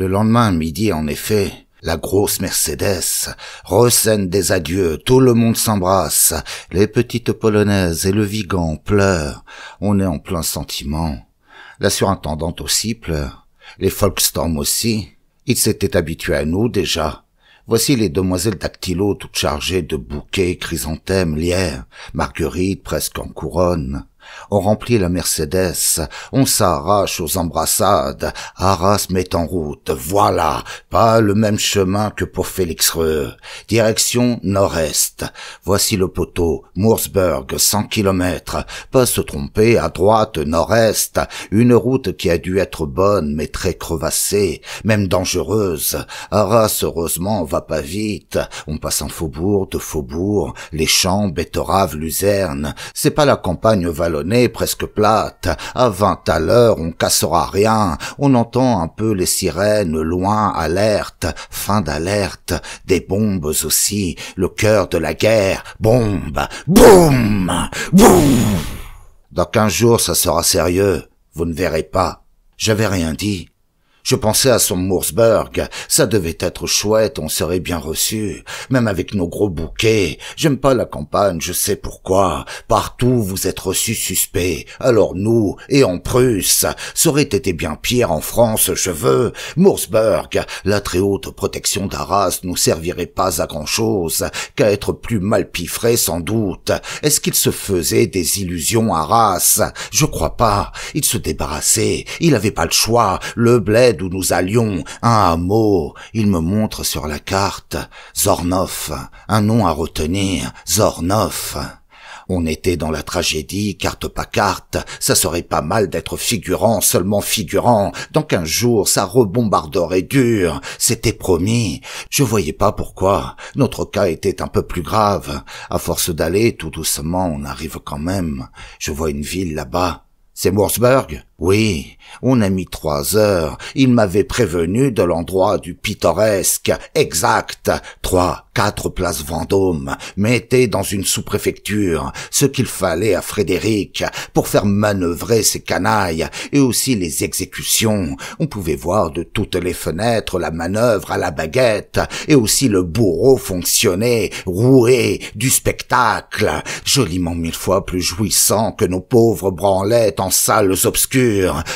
Le lendemain midi, en effet, la grosse Mercedes recène des adieux, tout le monde s'embrasse, les petites polonaises et le Vigan pleurent, on est en plein sentiment. La surintendante aussi pleure, les Folkstorm aussi, ils s'étaient habitués à nous déjà. Voici les demoiselles Dactylo toutes chargées de bouquets, chrysanthèmes, lierres, marguerites presque en couronne. On remplit la Mercedes, on s'arrache aux embrassades, Arras met en route, voilà, pas le même chemin que pour Félixreux, direction nord-est. Voici le poteau, Moorsburg, 100 kilomètres, pas se tromper, à droite, nord-est, une route qui a dû être bonne mais très crevassée, même dangereuse. Arras, heureusement, va pas vite, on passe un faubourg, deux faubourgs, les champs, betteraves, luzerne, c'est pas la campagne vallonnée presque plate, à 20 à l'heure on cassera rien, on entend un peu les sirènes loin, alerte, fin d'alerte, des bombes aussi, le cœur de la guerre, bombe, boum, boum. Dans 15 jours ça sera sérieux, vous ne verrez pas, j'avais rien dit. Je pensais à son Moorsburg, ça devait être chouette, on serait bien reçus, même avec nos gros bouquets. J'aime pas la campagne, je sais pourquoi. Partout vous êtes reçus suspects, alors nous, et en Prusse, ça aurait été bien pire en France, je veux. Moorsburg, la très haute protection d'Arras nous servirait pas à grand-chose, qu'à être plus mal piffré sans doute. Est-ce qu'il se faisait des illusions à Arras? Je crois pas, il se débarrassait, il avait pas le choix, le bled où nous allions, un hameau, il me montre sur la carte, Zornov, un nom à retenir, Zornov. On était dans la tragédie, carte pas carte, ça serait pas mal d'être figurant, seulement figurant, dans 15 jours ça rebombarderait dur, c'était promis, je voyais pas pourquoi, notre cas était un peu plus grave, à force d'aller tout doucement on arrive quand même, je vois une ville là-bas. C'est Moorsburg? Oui, on a mis 3 heures. Il m'avait prévenu de l'endroit du pittoresque. Exact. 4 places Vendôme. Mettez dans une sous-préfecture ce qu'il fallait à Frédéric pour faire manœuvrer ces canailles et aussi les exécutions. On pouvait voir de toutes les fenêtres la manœuvre à la baguette et aussi le bourreau fonctionner, rouer, du spectacle. Joliment 1000 fois plus jouissant que nos pauvres branlettes en salles obscures.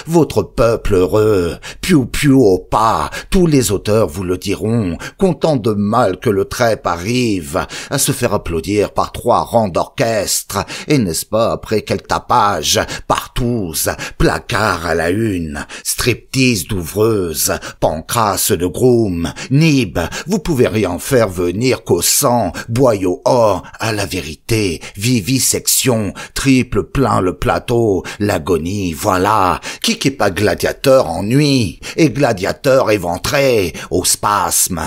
Votre peuple heureux, piou-piou au pas, tous les auteurs vous le diront, content de mal que le trêpe arrive, à se faire applaudir par 3 rangs d'orchestre, et n'est-ce pas après quel tapage, partouze, placard à la une, striptease d'ouvreuse, pancrasse de groom, nib, vous pouvez rien faire venir qu'au sang, boyau or, à la vérité, vivisection, triple plein le plateau, l'agonie, voilà. Qui n'est pas gladiateur en nuit, et gladiateur éventré, au spasme.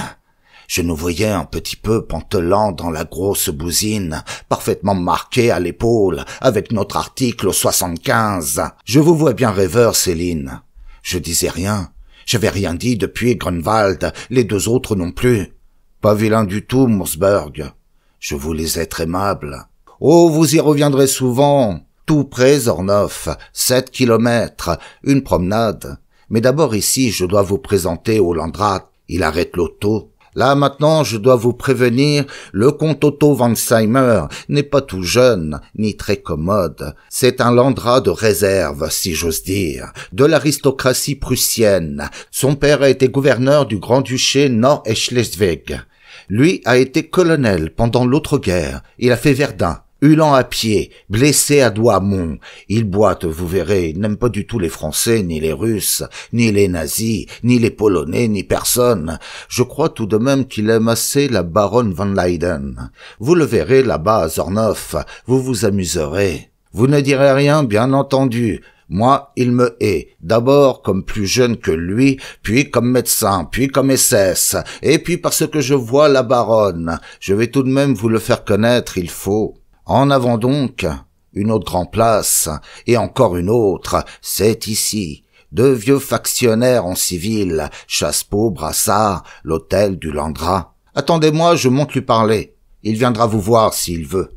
Je nous voyais un petit peu pantelant dans la grosse bousine, parfaitement marquée à l'épaule, avec notre article 75. Je vous vois bien rêveur, Céline. Je disais rien. J'avais rien dit depuis Grunwald, les 2 autres non plus. Pas vilain du tout, Moorsburg. Je voulais être aimable. Oh, vous y reviendrez souvent. Tout près, Zornov, 7 kilomètres, une promenade. Mais d'abord ici, je dois vous présenter au Landrat. Il arrête l'auto. Là, maintenant, je dois vous prévenir, le comte Otto von Seimer n'est pas tout jeune, ni très commode. C'est un Landrat de réserve, si j'ose dire, de l'aristocratie prussienne. Son père a été gouverneur du Grand-Duché Nord et Schleswig. Lui a été colonel pendant l'autre guerre. Il a fait Verdun. Hulant à pied, blessé à Douaumont. Il boite, vous verrez, il n'aime pas du tout les Français, ni les Russes, ni les nazis, ni les Polonais, ni personne. Je crois tout de même qu'il aime assez la baronne von Leyden. Vous le verrez là-bas à Zornov, vous vous amuserez. Vous ne direz rien, bien entendu. Moi, il me hait, d'abord comme plus jeune que lui, puis comme médecin, puis comme SS, et puis parce que je vois la baronne. Je vais tout de même vous le faire connaître, il faut. En avant donc, une autre grande place, et encore une autre, c'est ici. 2 vieux factionnaires en civil, Chassepeau, Brassard, l'hôtel du Landrat. Attendez-moi, je monte lui parler. Il viendra vous voir s'il veut.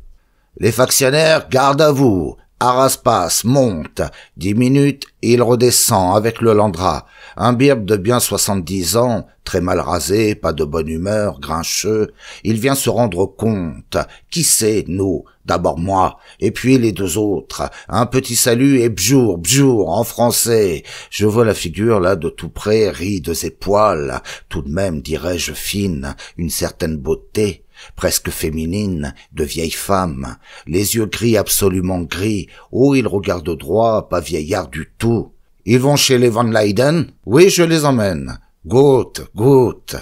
Les factionnaires, garde à vous. Arras passe, monte. 10 minutes, il redescend avec le Landra. Un birbe de bien 70 ans, très mal rasé, pas de bonne humeur, grincheux. Il vient se rendre compte. Qui c'est, nous? D'abord moi, et puis les deux autres. Un petit salut et bjour, bjour, en français. Je vois la figure là de tout près, rides et poils. Tout de même, dirais-je, fine, une certaine beauté. Presque féminine, de vieille femme, les yeux gris, absolument gris. Oh, il regarde droit, pas vieillard du tout. Ils vont chez les Van Leyden? Oui, je les emmène. Goutte, goutte.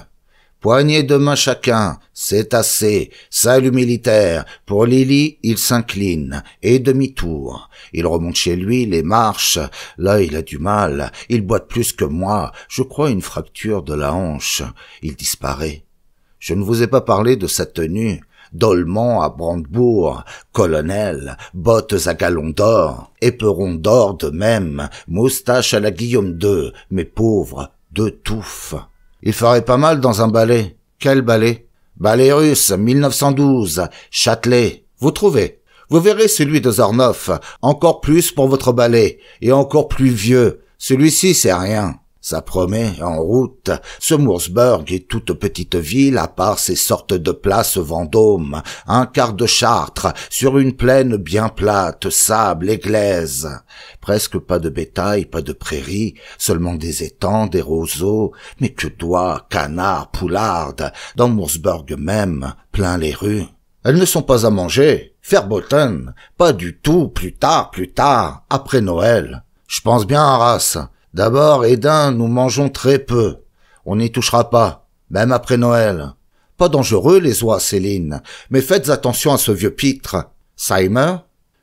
Poignée de main chacun, c'est assez. Salut militaire. Pour Lily, il s'incline. Et demi-tour. Il remonte chez lui, les marches. Là, il a du mal. Il boite plus que moi. Je crois une fracture de la hanche. Il disparaît. Je ne vous ai pas parlé de sa tenue. Dolman à Brandebourg, colonel, bottes à galons d'or, éperon d'or de même, moustache à la Guillaume II, mais pauvre, deux touffes. Il ferait pas mal dans un ballet. Quel ballet? Ballet russe, 1912, Châtelet. Vous trouvez? Vous verrez celui de Zornov, encore plus pour votre ballet, et encore plus vieux. Celui-ci, c'est rien. Ça promet, en route. Ce Moursburg est toute petite ville, à part ces sortes de places Vendôme, un quart de Chartres, sur une plaine bien plate, sable et glaise. Presque pas de bétail, pas de prairies, seulement des étangs, des roseaux, mais que d'oies, canards, poulardes, dans Moursburg même, plein les rues. Elles ne sont pas à manger. Fairbolton, pas du tout, plus tard, après Noël. Je pense bien à Arras. D'abord, Hédin, nous mangeons très peu. On n'y touchera pas, même après Noël. Pas dangereux, les oies, Céline, mais faites attention à ce vieux pitre. Seimer?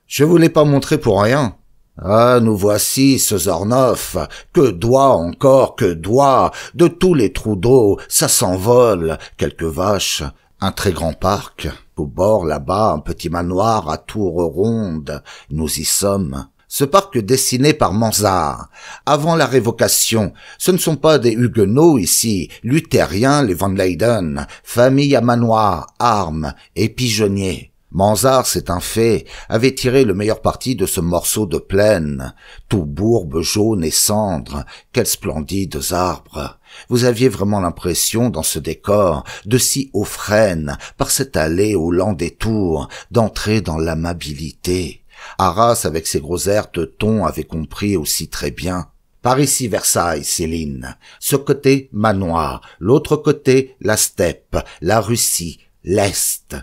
Je vous l'ai pas montré pour rien. Ah, nous voici, ce Zornov. Que doigt encore, que doigt. De tous les trous d'eau, ça s'envole. Quelques vaches, un très grand parc. Au bord, là-bas, un petit manoir à tours rondes. Nous y sommes. Ce parc dessiné par Mansart, avant la révocation, ce ne sont pas des huguenots ici, luthériens les Van Leyden, famille à manoir, armes et pigeonniers. Mansart, c'est un fait, avait tiré le meilleur parti de ce morceau de plaine, tout bourbe, jaune et cendre, quels splendides arbres. Vous aviez vraiment l'impression, dans ce décor, de si haut frêne, par cette allée au lent détour, d'entrer dans l'amabilité. Arras, avec ses gros airs de ton, avait compris aussi très bien. Par ici Versailles, Céline. Ce côté, manoir. L'autre côté, la steppe, la Russie, l'Est.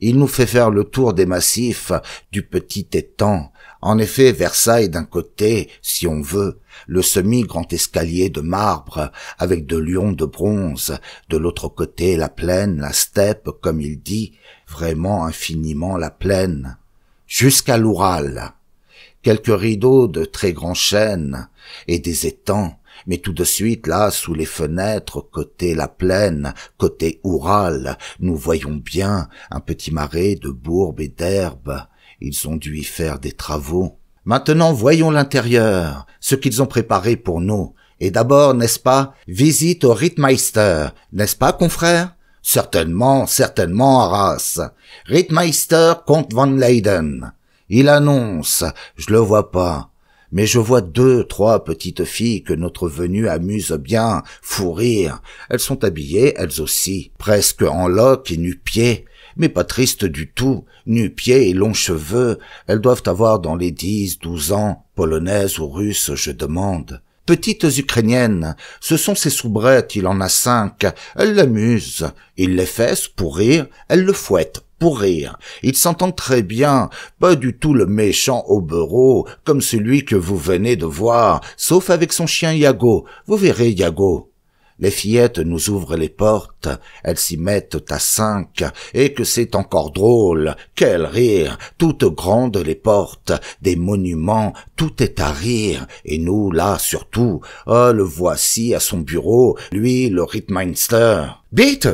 Il nous fait faire le tour des massifs, du petit étang. En effet, Versailles d'un côté, si on veut, le semi-grand escalier de marbre, avec de lions de bronze. De l'autre côté, la plaine, la steppe, comme il dit, vraiment infiniment la plaine. Jusqu'à l'Oural. Quelques rideaux de très grands chênes et des étangs, mais tout de suite, là, sous les fenêtres, côté la plaine, côté Oural, nous voyons bien un petit marais de bourbes et d'herbes. Ils ont dû y faire des travaux. Maintenant, voyons l'intérieur, ce qu'ils ont préparé pour nous. Et d'abord, n'est-ce pas, visite au Rittmeister, n'est-ce pas, confrère? Certainement, Arras. Rittmeister comte Van Leyden. Il annonce, je le vois pas, mais je vois 2, 3 petites filles que notre venue amuse bien, fou rire. Elles sont habillées, elles aussi, presque en loques et nu-pieds, mais pas tristes du tout, nu-pieds et longs cheveux. Elles doivent avoir dans les 10, 12 ans, polonaises ou russes, je demande. Petites ukrainiennes, ce sont ses soubrettes, il en a 5, elles l'amusent, il les fesse pour rire, elle le fouette pour rire, ils s'entendent très bien, pas du tout le méchant hobereau, comme celui que vous venez de voir, sauf avec son chien Iago, vous verrez Iago. Les fillettes nous ouvrent les portes, elles s'y mettent à 5, et que c'est encore drôle, quel rire, toutes grandes les portes, des monuments, tout est à rire, et nous, là, surtout, oh, le voici à son bureau, lui, le Rittmeister. Bitte,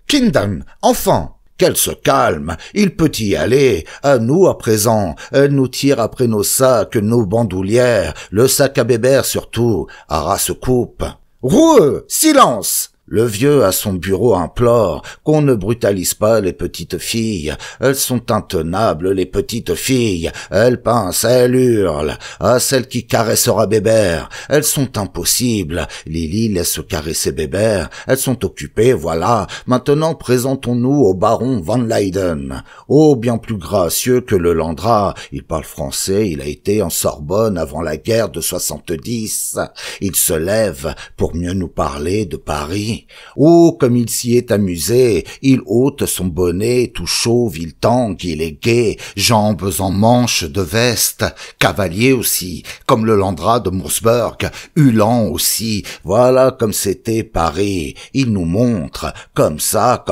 Kindern, enfant. Qu'elle se calme, il peut y aller, à nous à présent, elle nous tire après nos sacs, nos bandoulières, le sac à bébert surtout, Arras se coupe. Roueux, silence! Le vieux à son bureau implore qu'on ne brutalise pas les petites filles. Elles sont intenables, les petites filles. Elles pincent, elles hurlent. À celles qui caressera Bébert, elles sont impossibles. Lily laisse caresser Bébert. Elles sont occupées, voilà. Maintenant, présentons-nous au baron Van Leyden. Oh, bien plus gracieux que le Landrat. Il parle français, il a été en Sorbonne avant la guerre de 70. Il se lève pour mieux nous parler de Paris. Oh, comme il s'y est amusé, il ôte son bonnet, tout chauve, il tangue, il est gai, jambes en manches de veste, cavalier aussi, comme le Landrat de Moosburg, Hulan aussi, voilà comme c'était Paris. Il nous montre, comme ça,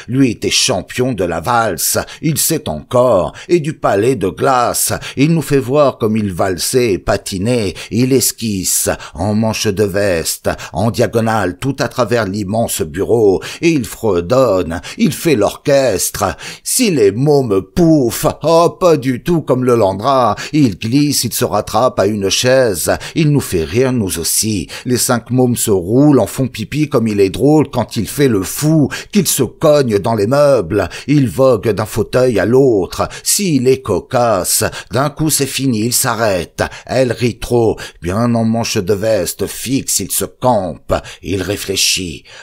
lui était champion de la valse, il sait encore, et du palais de glace, il nous fait voir comme il valsait et patinait, il esquisse, en manches de veste, en diagonale, tout à travers l'immense bureau, et il fredonne, il fait l'orchestre. Si les mots me pouffent, oh, pas du tout comme le Landrat, il glisse, il se rattrape à une chaise, il nous fait rire nous aussi. Les 5 mômes se roulent, en font pipi comme il est drôle quand il fait le fou, qu'il se cogne dans les meubles, il vogue d'un fauteuil à l'autre. S'il est cocasse, d'un coup c'est fini, il s'arrête, elle rit trop, bien en manche de veste fixe, il se campe, il réfléchit.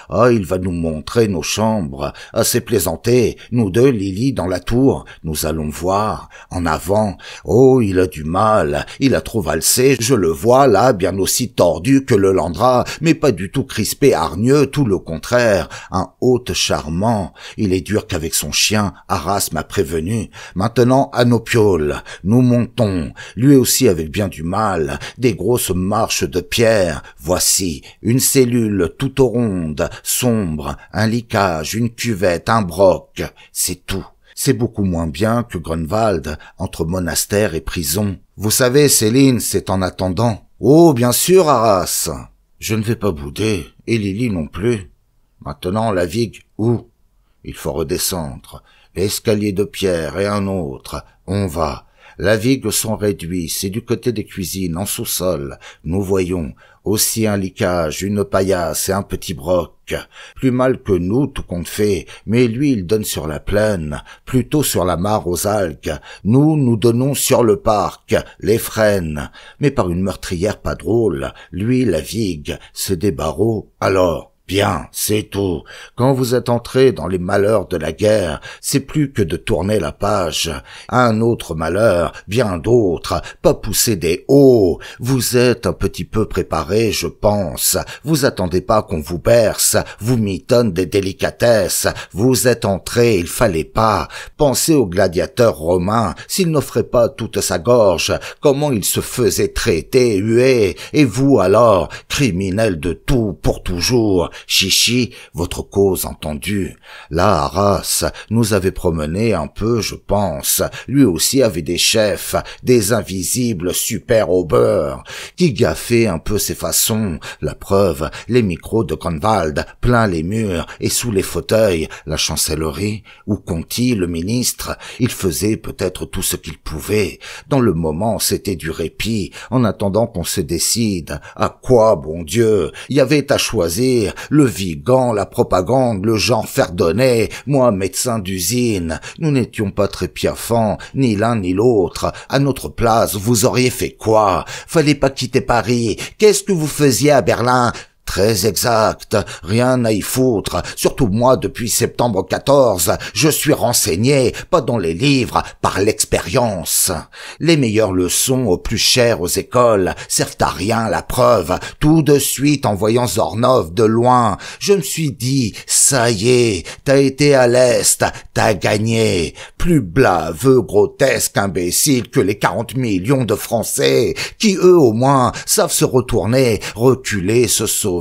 Ah, il va nous montrer nos chambres. Assez plaisanté, nous deux, Lily, dans la tour. Nous allons voir. En avant. Oh, il a du mal. Il a trop valsé. Je le vois là, bien aussi tordu que le Landrat, mais pas du tout crispé, hargneux, tout le contraire. Un hôte charmant. Il est dur qu'avec son chien. Arras m'a prévenu. Maintenant, à nos pioles. Nous montons. Lui aussi avec bien du mal. Des grosses marches de pierre. Voici. Une cellule tout au rond, sombre, un licage, une cuvette, un broc, c'est tout. C'est beaucoup moins bien que Grunwald, entre monastère et prison. Vous savez, Céline, c'est en attendant. Oh, bien sûr, Arras. Je ne vais pas bouder, et Lily non plus. Maintenant, la vigue, où? Il faut redescendre. L'escalier de pierre et un autre. On va. La vigue sont réduits, c'est du côté des cuisines, en sous-sol. Nous voyons aussi un licage, une paillasse et un petit broc. Plus mal que nous, tout compte fait, mais lui il donne sur la plaine, plutôt sur la mare aux algues. Nous donnons sur le parc, les frênes, mais par une meurtrière pas drôle. Lui, la vigue, c'est des barreaux. Alors, bien, c'est tout. Quand vous êtes entré dans les malheurs de la guerre, c'est plus que de tourner la page. Un autre malheur, bien d'autres, pas pousser des hauts. Vous êtes un petit peu préparé, je pense. Vous attendez pas qu'on vous berce, vous mitonne des délicatesses. Vous êtes entré, il fallait pas. Pensez au gladiateur romain, s'il n'offrait pas toute sa gorge, comment il se faisait traiter, huer. Et vous alors, criminel de tout, pour toujours. Chichi, votre cause entendue. Là, Arras nous avait promené un peu, je pense. Lui aussi avait des chefs, des invisibles super au beurre, qui gaffaient un peu ses façons. La preuve, les micros de Grunwald, plein les murs et sous les fauteuils, la chancellerie, où Conti, le ministre, il faisait peut-être tout ce qu'il pouvait. Dans le moment, c'était du répit, en attendant qu'on se décide. À quoi, bon Dieu? Il y avait à choisir. Le Vigan, la propagande, le genre Ferdonnet, moi médecin d'usine. Nous n'étions pas très piaffants, ni l'un ni l'autre. À notre place, vous auriez fait quoi? Fallait pas quitter Paris. Qu'est-ce que vous faisiez à Berlin? Très exact, rien à y foutre, surtout moi depuis septembre 14, je suis renseigné, pas dans les livres, par l'expérience. Les meilleures leçons aux plus chères aux écoles servent à rien, la preuve. Tout de suite, en voyant Zornov de loin, je me suis dit, ça y est, t'as été à l'Est, t'as gagné. Plus blaveux, grotesque, imbécile que les 40 millions de Français, qui eux au moins savent se retourner, reculer, se sauver,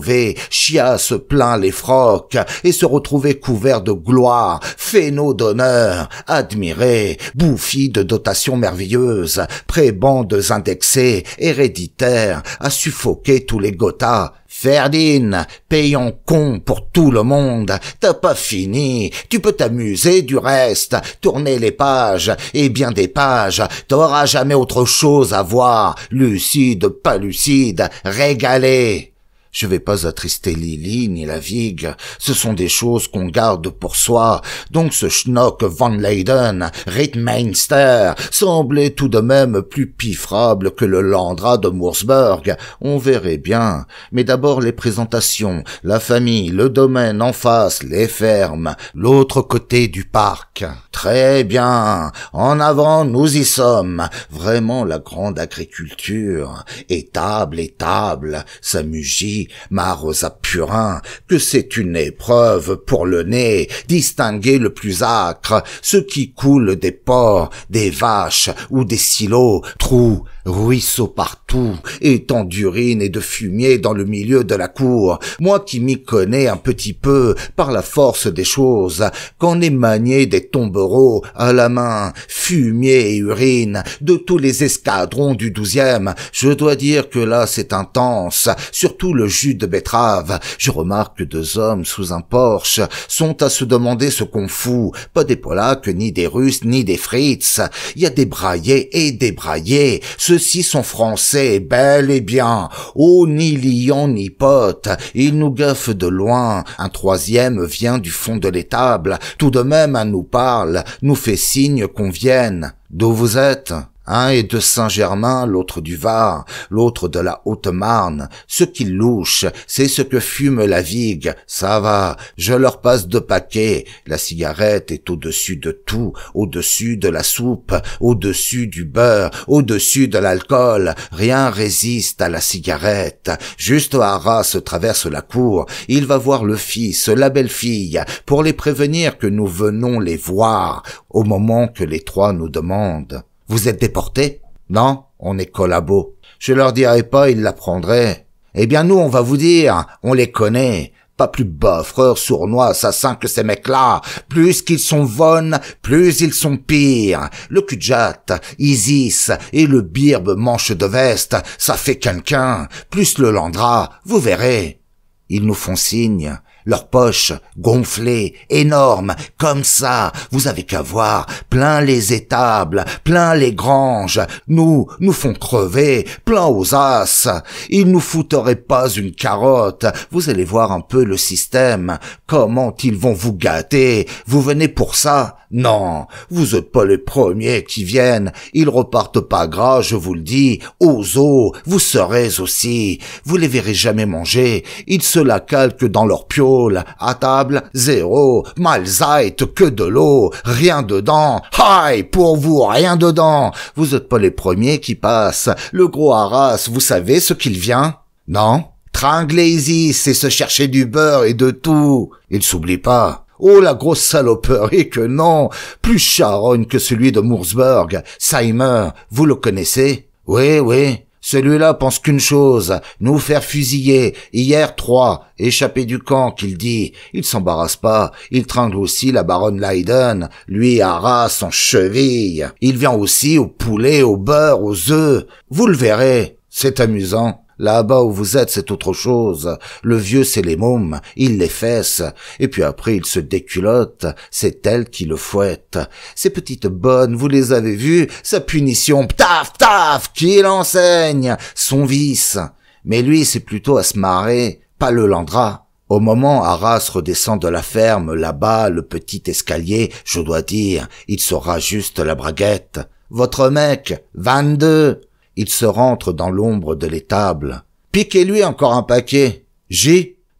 chiasse plein les frocs, et se retrouver couvert de gloire, fénaux d'honneur, admirés, bouffis de dotations merveilleuses, prébendes indexées, héréditaires, à suffoquer tous les Gotha. Ferdinand, payant con pour tout le monde, t'as pas fini, tu peux t'amuser du reste, tourner les pages, et bien des pages, t'auras jamais autre chose à voir, lucide, pas lucide, régalé. Je vais pas attrister Lily ni la Vigue. Ce sont des choses qu'on garde pour soi. Donc ce schnock Van Leyden, Rittmeister, semblait tout de même plus piffrable que le Landrat de Moursburg. On verrait bien. Mais d'abord les présentations, la famille, le domaine en face, les fermes, l'autre côté du parc. Très bien. En avant, nous y sommes. Vraiment la grande agriculture. Étable, ça mugit, Marosa Purin, que c'est une épreuve pour le nez, distinguer le plus âcre, ce qui coule des porcs, des vaches ou des silos, trous, ruisseaux partout, étangs d'urine et de fumier dans le milieu de la cour. Moi qui m'y connais un petit peu par la force des choses, qu'en ai manié des tombereaux à la main, fumier et urine, de tous les escadrons du 12e, je dois dire que là c'est intense, surtout le jus de betterave. Je remarque que 2 hommes sous un Porsche sont à se demander ce qu'on fout, pas des Polacs, ni des Russes, ni des Fritz. Il y a des braillés et des braillés. Ceux-ci sont français, bel et bien. Oh, ni lion ni pote. Ils nous gaffent de loin. Un 3e vient du fond de l'étable. Tout de même, nous parle, nous fait signe qu'on vienne. D'où vous êtes ? Un est de Saint-Germain, l'autre du Var, l'autre de la Haute-Marne. Ce qui louche, c'est ce que fume la Vigue. Ça va, je leur passe 2 paquets. La cigarette est au-dessus de tout, au-dessus de la soupe, au-dessus du beurre, au-dessus de l'alcool. Rien résiste à la cigarette. Juste Arras traverse la cour. Il va voir le fils, la belle-fille, pour les prévenir que nous venons les voir, au moment que les 3 nous demandent. Vous êtes déportés ? Non, on est collabos. Je leur dirai pas, ils l'apprendraient. Eh bien nous, on va vous dire, on les connaît. Pas plus bofreurs, sournois, assassins que ces mecs-là. Plus qu'ils sont vonnes, plus ils sont pires. Le cul-de-jatte, Isis et le birbe manche de veste, ça fait quelqu'un. Plus le Landrat, vous verrez. Ils nous font signe. Leurs poches, gonflées, énormes, comme ça, vous avez qu'à voir, plein les étables, plein les granges, nous font crever, plein aux as. Ils nous fouteraient pas une carotte, vous allez voir un peu le système, comment ils vont vous gâter, vous venez pour ça? Non, vous êtes pas les premiers qui viennent, ils repartent pas gras, je vous le dis, aux os, vous serez aussi, vous les verrez jamais manger, ils se la calquent dans leur piole, à table, 0, Mahlzeit, que de l'eau, rien dedans, aïe, pour vous, rien dedans, vous êtes pas les premiers qui passent, le gros Arras, vous savez ce qu'il vient? Non? Tringler Isis, c'est se chercher du beurre et de tout, il s'oublie pas. Oh, la grosse saloperie que non, plus charogne que celui de Moursburg, Seimer, vous le connaissez? Oui, celui-là pense qu'une chose, nous faire fusiller, hier 3, échappé du camp, qu'il dit, il s'embarrasse pas, il tringle aussi la baronne Leyden, lui Arras en cheville, il vient aussi au poulet, au beurre, aux œufs, vous le verrez, c'est amusant. Là-bas où vous êtes, c'est autre chose. Le vieux, c'est les mômes, il les fesse, et puis après il se déculotte, c'est elle qui le fouette. Ces petites bonnes, vous les avez vues, sa punition, ptaf, qui l'enseigne, son vice. Mais lui, c'est plutôt à se marrer, pas le Landrat. Au moment Arras redescend de la ferme, là-bas, le petit escalier, je dois dire, il saura juste la braguette. Votre mec, 22. Il se rentre dans l'ombre de l'étable. Piquez-lui encore un paquet.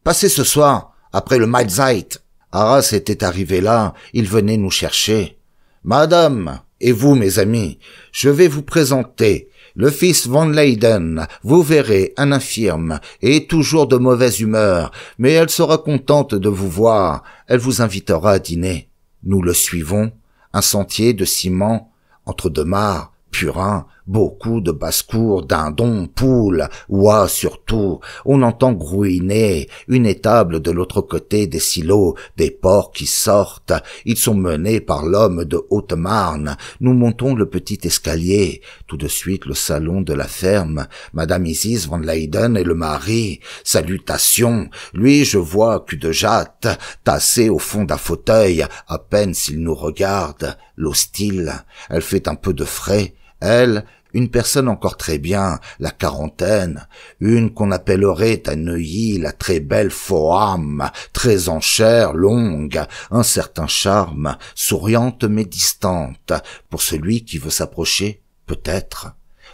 Passez ce soir, après le Mahlzeit. Arras était arrivé là, il venait nous chercher. Madame, et vous, mes amis, je vais vous présenter le fils Van Leyden. Vous verrez, un infirme, et toujours de mauvaise humeur, mais elle sera contente de vous voir. Elle vous invitera à dîner. Nous le suivons, un sentier de ciment, entre 2 mares, Purin, beaucoup de basse-cour, dindons, poules, oies surtout. On entend grouiner, une étable de l'autre côté des silos, des porcs qui sortent. Ils sont menés par l'homme de Haute-Marne. Nous montons le petit escalier. Tout de suite le salon de la ferme. Madame Isis Van Leyden et le mari. Salutations. Lui, je vois cul de jatte, tassé au fond d'un fauteuil, à peine s'il nous regarde. L'hostile. Elle fait un peu de frais. Elle, Une personne encore très bien, la quarantaine, une qu'on appellerait à Neuilly la très belle femme, très en chair, longue, un certain charme, souriante mais distante, pour celui qui veut s'approcher, peut-être.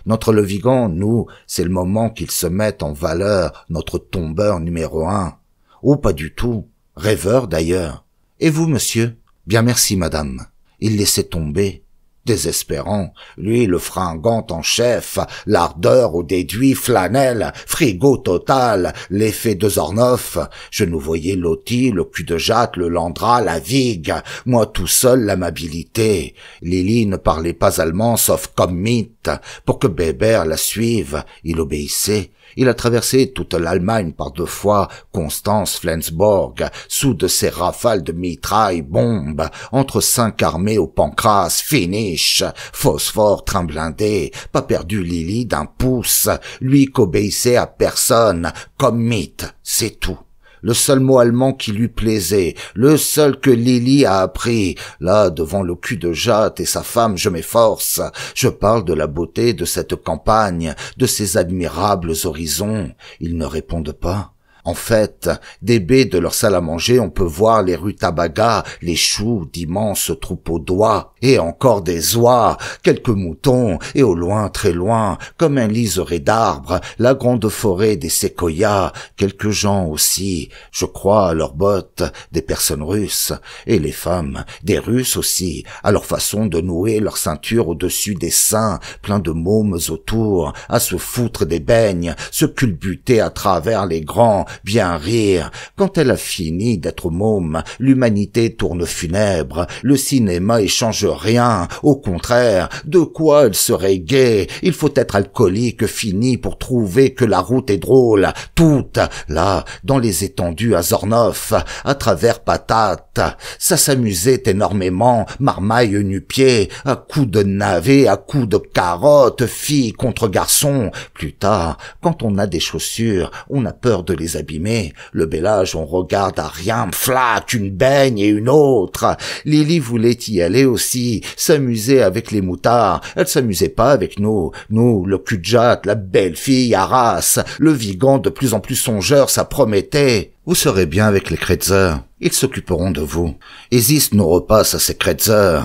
Notre Le Vigan, nous, c'est le moment qu'il se mette en valeur, notre tombeur numéro 1. Oh, pas du tout. Rêveur, d'ailleurs. Et vous, monsieur? Bien merci, madame. Il laissait tomber. Désespérant, lui le fringant en chef, l'ardeur au déduit flanelle, frigo total, l'effet de Zornoff, je nous voyais Loti, le cul de jatte, le Landra, la Vigue, moi tout seul l'amabilité. Lily ne parlait pas allemand sauf comme mythe. Pour que Bébert la suive, il obéissait. Il a traversé toute l'Allemagne par 2 fois, Constance, Flensborg, sous de ces rafales de mitraille, bombes, entre 5 armées au pancras, finish, phosphore, train blindé, pas perdu Lily d'un pouce, lui qu'obéissait à personne, comme mythe, c'est tout. Le seul mot allemand qui lui plaisait, le seul que Lily a appris. Là, devant le cul de Jatte et sa femme, je m'efforce. Je parle de la beauté de cette campagne, de ces admirables horizons. Ils ne répondent pas. En fait, des baies de leur salle à manger, on peut voir les rues Tabaga, les choux d'immenses troupeaux d'oies, et encore des oies, quelques moutons, et au loin, très loin, comme un liseré d'arbres, la grande forêt des séquoias, quelques gens aussi, je crois à leurs bottes, des personnes russes, et les femmes, des Russes aussi, à leur façon de nouer leur ceinture au-dessus des seins, plein de mômes autour, à se foutre des beignes, se culbuter à travers les grands, bien rire. Quand elle a fini d'être môme, l'humanité tourne funèbre, le cinéma échange rien, au contraire, de quoi elle serait gaie? Il faut être alcoolique fini pour trouver que la route est drôle, toute, là, dans les étendues à Zornoff, à travers patates. Ça s'amusait énormément, marmaille nu-pied, à coups de navet, à coups de carottes, filles contre garçons. Plus tard, quand on a des chaussures, on a peur de les abîmer. Le bel âge, on regarde à rien, flac, une baigne et une autre. Lily voulait y aller aussi, s'amuser avec les moutards. Elle s'amusait pas avec nous. Nous, le cul de jatte, la belle fille, Arras, le Vigan de plus en plus songeur, ça promettait. Vous serez bien avec les Kretzer. Ils s'occuperont de vous. Isis nous repasse à ses Kretzer.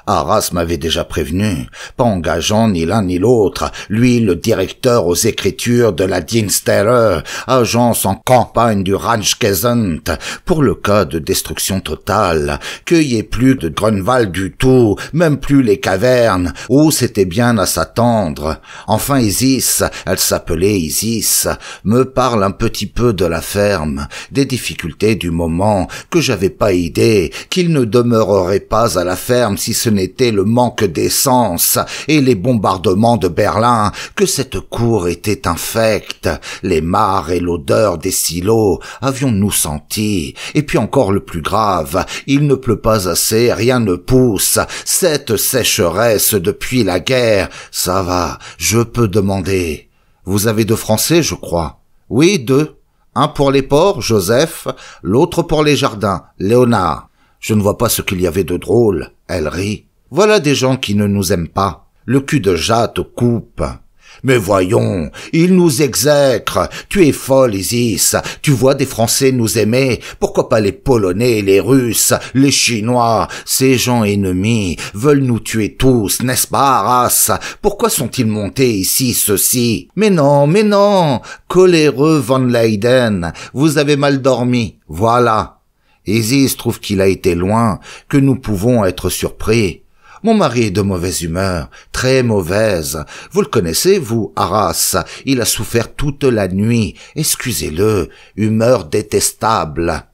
Arras m'avait déjà prévenu. Pas engageant ni l'un ni l'autre. Lui, le directeur aux écritures de la Dienststelle, agence en campagne du Rheinkäsent, pour le cas de destruction totale. Qu'il y ait plus de Grunwald du tout, même plus les cavernes, où c'était bien à s'attendre. Enfin Isis, elle s'appelait Isis, me parle un petit peu de la ferme, des difficultés du moment, que j'avais pas idée, qu'il ne demeurerait pas à la ferme si ce n'était le manque d'essence et les bombardements de Berlin, que cette cour était infecte, les mares et l'odeur des silos, avions-nous senti, et puis encore le plus grave, il ne pleut pas assez, rien ne pousse, cette sécheresse depuis la guerre, ça va, je peux demander. Vous avez 2 Français, je crois. Oui, 2. Un pour les porcs, Joseph, l'autre pour les jardins, Léonard. Je ne vois pas ce qu'il y avait de drôle. Elle rit. Voilà des gens qui ne nous aiment pas. Le cul de jatte coupe. Mais voyons, ils nous exècrent. Tu es folle, Isis. Tu vois des Français nous aimer. Pourquoi pas les Polonais, les Russes, les Chinois? Ces gens ennemis veulent nous tuer tous, n'est-ce pas, Arras? Pourquoi sont-ils montés ici, ceux-ci? Mais non, coléreux Van Leyden, vous avez mal dormi. Voilà. Isis trouve qu'il a été loin, que nous pouvons être surpris. Mon mari est de mauvaise humeur, très mauvaise. Vous le connaissez, vous, Arras. Il a souffert toute la nuit. Excusez-le, humeur détestable.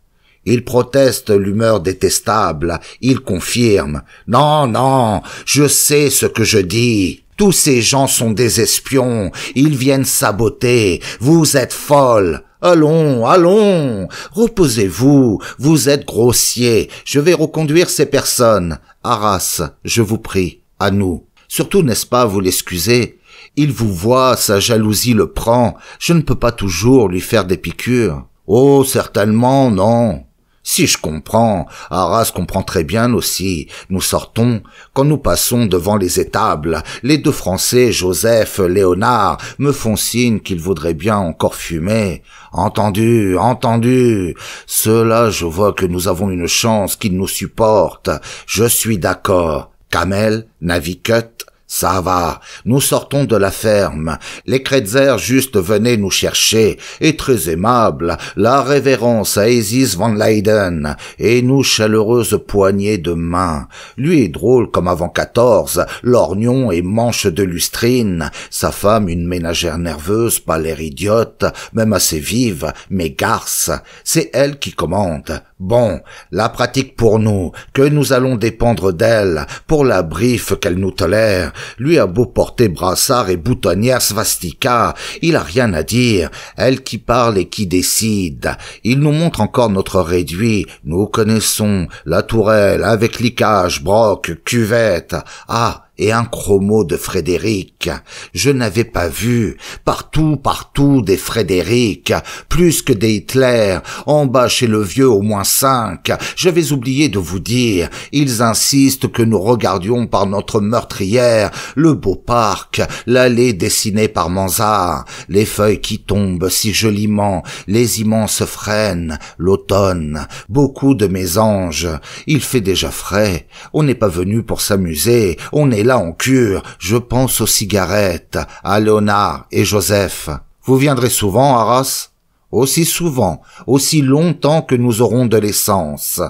Il proteste l'humeur détestable. Il confirme. Non, je sais ce que je dis. Tous ces gens sont des espions. Ils viennent saboter. Vous êtes folle. Allons, reposez-vous, vous êtes grossier, je vais reconduire ces personnes. Arras, je vous prie, à nous. Surtout, n'est-ce pas, vous l'excusez? Il vous voit, sa jalousie le prend, je ne peux pas toujours lui faire des piqûres. Oh, certainement, non. Si je comprends, Arras comprend très bien aussi. Nous sortons, quand nous passons devant les étables, les deux Français, Joseph, Léonard, me font signe qu'ils voudraient bien encore fumer. Entendu, entendu. Ceux-là, je vois que nous avons une chance qu'ils nous supportent. Je suis d'accord. Kamel, Navicut, ça va, nous sortons de la ferme. Les Kreutzer juste venaient nous chercher, et très aimables, la révérence à Isis van Leyden, et nous chaleureuse poignées de main. Lui est drôle comme avant 14, lorgnon et manche de lustrine, sa femme une ménagère nerveuse, pas l'air idiote, même assez vive, mais garce. C'est elle qui commande. Bon, la pratique pour nous, que nous allons dépendre d'elle, pour la briefe qu'elle nous tolère. Lui a beau porter brassard et boutonnière svastika, il a rien à dire, elle qui parle et qui décide. Il nous montre encore notre réduit, nous connaissons, la tourelle avec licage, broc, cuvette. Ah, et un chromo de Frédéric. Je n'avais pas vu. Partout des Frédéric. Plus que des Hitler. En bas chez le vieux au moins 5. J'avais oublié de vous dire. Ils insistent que nous regardions par notre meurtrière le beau parc, l'allée dessinée par Mansart, les feuilles qui tombent si joliment, les immenses frênes, l'automne, beaucoup de mésanges. Il fait déjà frais. On n'est pas venu pour s'amuser. On est là en cure, je pense aux cigarettes, à Léonard et Joseph. Vous viendrez souvent, Arras? Aussi souvent, aussi longtemps que nous aurons de l'essence.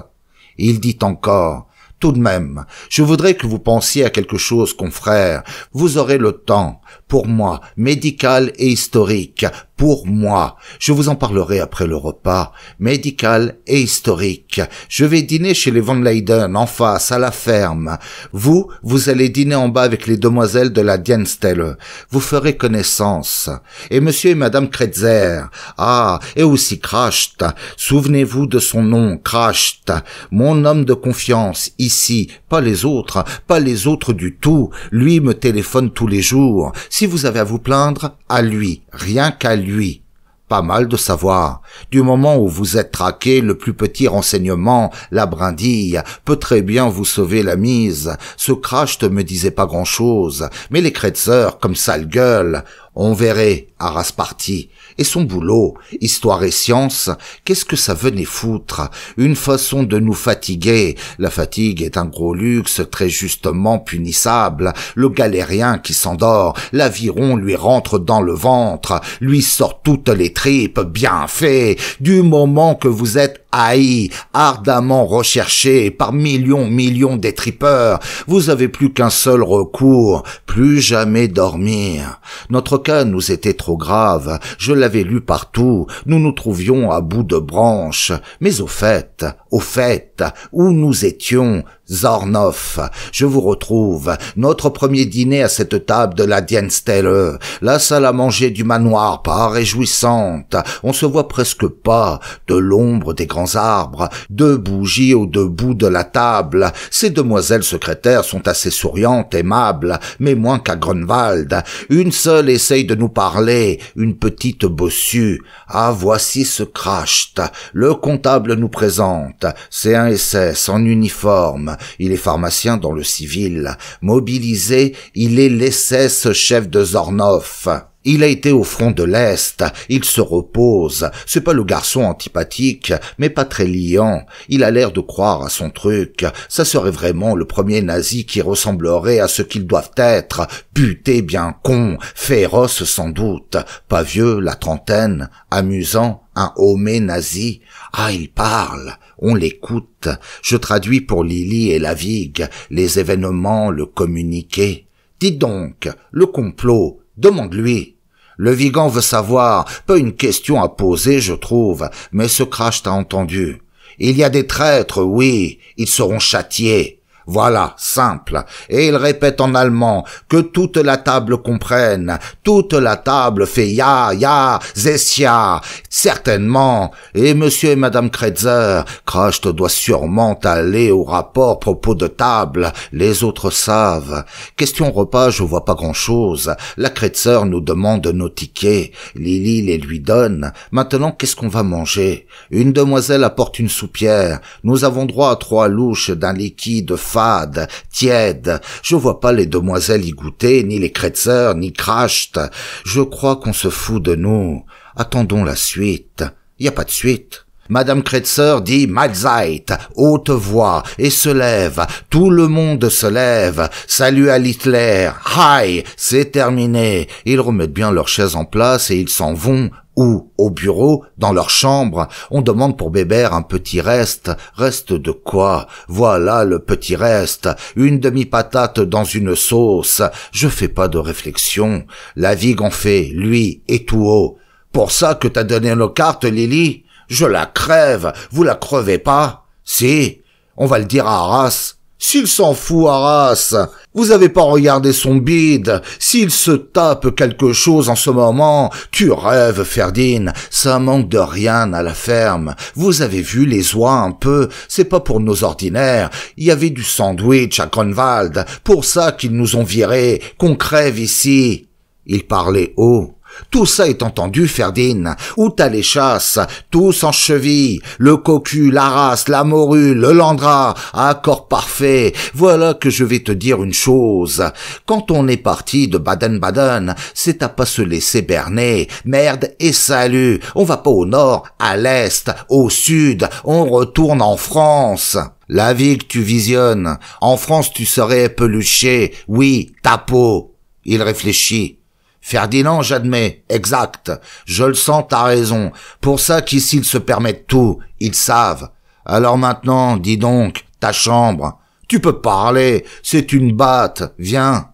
Il dit encore, tout de même, je voudrais que vous pensiez à quelque chose, confrère. Vous aurez le temps, pour moi, médical et historique, pour moi. Je vous en parlerai après le repas. Médical et historique. Je vais dîner chez les Van Leyden, en face, à la ferme. Vous allez dîner en bas avec les demoiselles de la Dienstelle. Vous ferez connaissance. Et monsieur et madame Kreutzer. Ah, et aussi Kracht. Souvenez-vous de son nom, Kracht. Mon homme de confiance, ici. Pas les autres du tout. Lui me téléphone tous les jours. Si vous avez à vous plaindre, à lui. Rien qu'à lui. Pas mal de savoir. Du moment où vous êtes traqué, le plus petit renseignement, la brindille, peut très bien vous sauver la mise. Ce Kracht me disait pas grand-chose, mais les Kreutzer, comme sale gueule, on verrait, Arras parti. Et son boulot, histoire et science, qu'est-ce que ça venait foutre? Une façon de nous fatiguer. La fatigue est un gros luxe très justement punissable. Le galérien qui s'endort, l'aviron lui rentre dans le ventre, lui sort toutes les tripes, bien fait. Du moment que vous êtes haï, ardemment recherché par millions d'étripeurs, vous avez plus qu'un seul recours, plus jamais dormir. Notre cas nous était trop grave, je l'avais lu partout, nous nous trouvions à bout de branches, mais au fait, où nous étions, Zornoff, je vous retrouve, notre premier dîner à cette table de la Dienstelle, la salle à manger du manoir, pas réjouissante, on se voit presque pas, de l'ombre des grands arbres, deux bougies au debout de la table, ces demoiselles secrétaires sont assez souriantes, aimables, mais moins qu'à Grunwald, une seule essaye de nous parler, une petite bossue, ah voici ce Kracht, le comptable nous présente, c'est un SS en uniforme, il est pharmacien dans le civil. Mobilisé, il est l'SS chef de Zornoff. Il a été au front de l'Est, il se repose. C'est pas le garçon antipathique, mais pas très liant. Il a l'air de croire à son truc. Ça serait vraiment le premier nazi qui ressemblerait à ce qu'ils doivent être. Buté bien con, féroce sans doute. Pas vieux, la trentaine, amusant, un homé nazi. Ah, il parle, on l'écoute. Je traduis pour Lily et Lavigue, les événements, le communiqué. Dites donc, le complot, demande-lui. Le Vigan veut savoir, pas une question à poser, je trouve, mais ce Kracht a entendu. Il y a des traîtres, oui, ils seront châtiés. Voilà, simple. Et il répète en allemand, que toute la table comprenne. Toute la table fait ya, zessia. Certainement. Et monsieur et madame Kretzer, Kracht doit sûrement aller au rapport propos de table. Les autres savent. Question repas, je vois pas grand-chose. La Kretzer nous demande nos tickets. Lily les lui donne. Maintenant, qu'est-ce qu'on va manger? Une demoiselle apporte une soupière. Nous avons droit à 3 louches d'un liquide fade, tiède. Je vois pas les demoiselles y goûter, ni les Kretzer, ni Kracht. Je crois qu'on se fout de nous. Attendons la suite. Y a pas de suite. Madame Kretzer dit Mahlzeit, haute voix, et se lève. Tout le monde se lève. Salut à Hitler. Hi, c'est terminé. Ils remettent bien leurs chaises en place et ils s'en vont. Où? Au bureau? Dans leur chambre? On demande pour Bébert un petit reste. Reste de quoi? Voilà le petit reste. Une demi-patate dans une sauce. Je fais pas de réflexion. La Vigue en fait, lui, et tout haut. Pour ça que t'as donné nos cartes, Lily? Je la crève. Vous la crevez pas? Si. On va le dire à Arras. S'il s'en fout, Arras. Vous avez pas regardé son bide. S'il se tape quelque chose en ce moment, tu rêves, Ferdinand. Ça manque de rien à la ferme. Vous avez vu les oies un peu. C'est pas pour nos ordinaires. Il y avait du sandwich à Grunwald. Pour ça qu'ils nous ont virés. Qu'on crève ici. Il parlait haut. Tout ça est entendu, Ferdinand. Où t'as les chasses? Tous en cheville. Le cocu, la race, la morue, le landra. Accord parfait. Voilà que je vais te dire une chose. Quand on est parti de Baden-Baden, c'est à pas se laisser berner. Merde et salut. On va pas au nord, à l'est, au sud. On retourne en France. La vie que tu visionnes. En France, tu serais peluché. Oui, ta peau. Il réfléchit. Ferdinand, j'admets, exact. Je le sens, t'as raison. Pour ça qu'ici ils se permettent tout, ils savent. Alors maintenant, dis donc, ta chambre. Tu peux parler, c'est une batte, viens.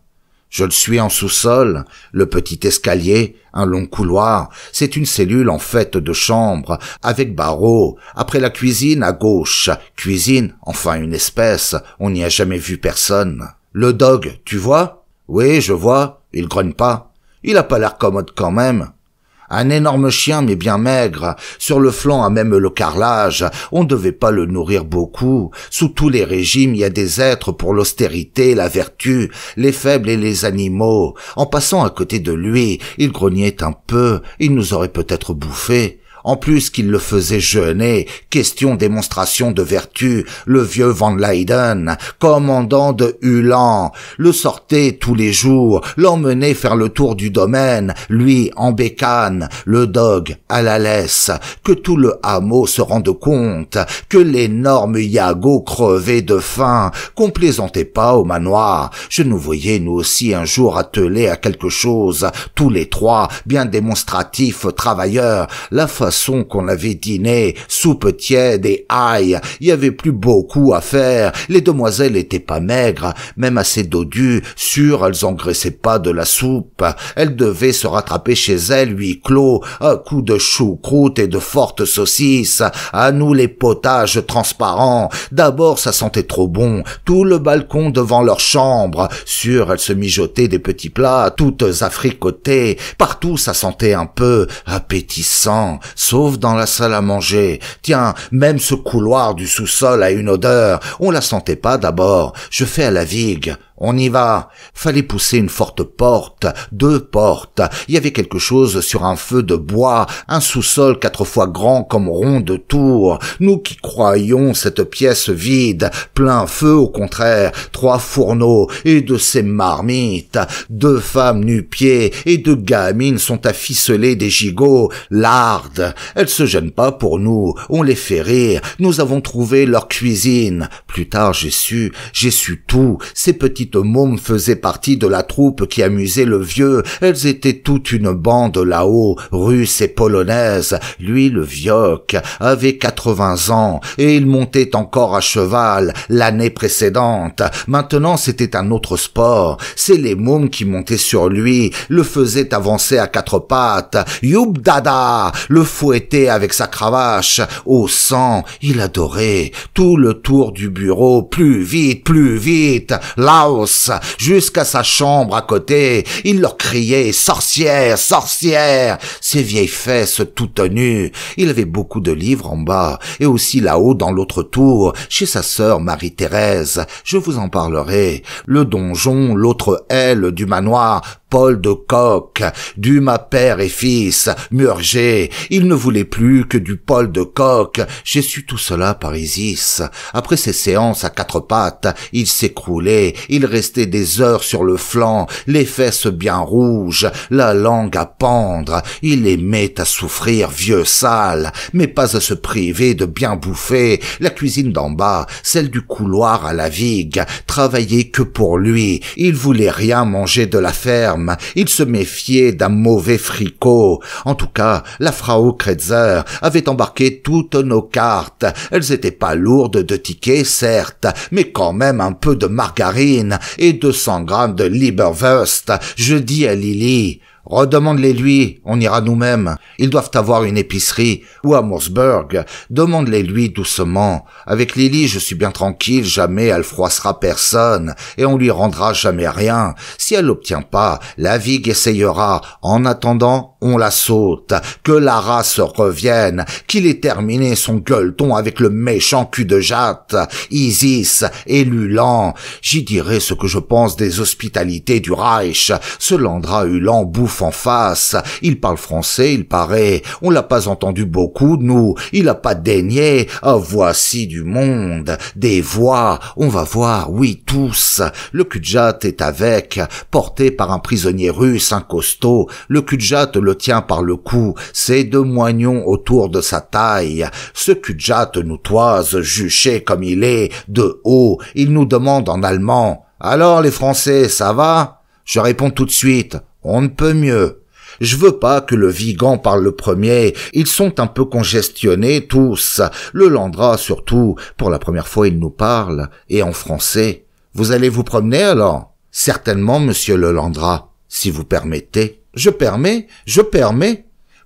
Je le suis en sous-sol, le petit escalier, un long couloir. C'est une cellule en fait de chambre, avec barreaux. Après la cuisine à gauche. Cuisine, enfin une espèce, on n'y a jamais vu personne. Le dog, tu vois? Oui, je vois, il grogne pas. Il a pas l'air commode quand même. Un énorme chien mais bien maigre, sur le flanc à même le carrelage, on ne devait pas le nourrir beaucoup. Sous tous les régimes, il y a des êtres pour l'austérité, la vertu, les faibles et les animaux. En passant à côté de lui, il grognait un peu, il nous aurait peut-être bouffé. En plus qu'il le faisait jeûner, question démonstration de vertu, le vieux Van Leyden, commandant de Ulan, le sortait tous les jours, l'emmenait faire le tour du domaine, lui en bécane, le dog à la laisse, que tout le hameau se rende compte, que l'énorme Iago crevait de faim, qu'on plaisantait pas au manoir. Je nous voyais nous aussi un jour attelés à quelque chose, tous les trois, bien démonstratifs, travailleurs, la façon qu'on avait dîné, soupe tiède et ail, il y avait plus beaucoup à faire, les demoiselles étaient pas maigres, même assez dodues, sûres elles engraissaient pas de la soupe, elles devaient se rattraper chez elles huis clos, à coups de choucroute et de fortes saucisses, à nous les potages transparents, d'abord ça sentait trop bon, tout le balcon devant leur chambre, sûres elles se mijotaient des petits plats, toutes africotées, partout ça sentait un peu appétissant, sauf dans la salle à manger. Tiens, même ce couloir du sous-sol a une odeur. On la sentait pas d'abord. Je fais à la Vigue. On y va. Fallait pousser une forte porte, 2 portes. Il y avait quelque chose sur un feu de bois, un sous-sol 4 fois grand comme rond de tour. Nous qui croyions cette pièce vide, plein feu au contraire, 3 fourneaux et de ces marmites. 2 femmes nu-pieds et 2 gamines sont à ficeler des gigots, lardes. Elles se gênent pas pour nous, on les fait rire. Nous avons trouvé leur cuisine. Plus tard j'ai su tout. Ces petites petites mômes faisaient partie de la troupe qui amusait le vieux. Elles étaient toute une bande là-haut, russes et polonaises. Lui, le vioque, avait 80 ans et il montait encore à cheval l'année précédente. Maintenant, c'était un autre sport. C'est les mômes qui montaient sur lui, le faisaient avancer à quatre pattes. Youb dada, le fouettait avec sa cravache. Au sang, il adorait. Tout le tour du bureau, plus vite, Laos, jusqu'à sa chambre à côté. Il leur criait « Sorcière, sorcière !» Ses vieilles fesses toutes nues. Il avait beaucoup de livres en bas, et aussi là-haut dans l'autre tour, chez sa sœur Marie-Thérèse. Je vous en parlerai. Le donjon, l'autre aile du manoir, Paul de Kock, du ma père et fils, Murger. Il ne voulait plus que du Paul de Kock. J'ai su tout cela par Isis. Après ces séances à quatre pattes, il s'écroulait, il restait des heures sur le flanc, les fesses bien rouges, la langue à pendre. Il aimait à souffrir, vieux sale, mais pas à se priver de bien bouffer. La cuisine d'en bas, celle du couloir à la vigue, travaillait que pour lui. Il voulait rien manger de la ferme. Il se méfiait d'un mauvais fricot. En tout cas, la Frau Kretzer avait embarqué toutes nos cartes. Elles étaient pas lourdes de tickets, certes, mais quand même un peu de margarine et 200 grammes de Leberwurst. Je dis à Lily: redemande-les lui, on ira nous-mêmes. Ils doivent avoir une épicerie. Ou à Morsburg, demande-les lui doucement. Avec Lily, je suis bien tranquille, jamais elle froissera personne, et on lui rendra jamais rien. Si elle l'obtient pas, la Vigue essayera. En attendant, on la saute. Que la race revienne, qu'il ait terminé son gueuleton avec le méchant cul de jatte, Isis et Lulan. J'y dirai ce que je pense des hospitalités du Reich. Ce Landra Hulan bouffe en face. Il parle français, il paraît. On l'a pas entendu beaucoup, nous. Il a pas daigné. Ah, voici du monde. Des voix. On va voir, oui, tous. Le Kudjat est avec, porté par un prisonnier russe, un costaud. Le Kudjat le tient par le cou, ses deux moignons autour de sa taille. Ce Kudjat nous toise, juché comme il est, de haut. Il nous demande en allemand: « Alors les Français, ça va ?» Je réponds tout de suite: « On ne peut mieux. » Je veux pas que le Vigan parle le premier, ils sont un peu congestionnés tous. Le Landra surtout, pour la première fois il nous parle, et en français. Vous allez vous promener alors? Certainement, monsieur le Landra, si vous permettez. Je permets.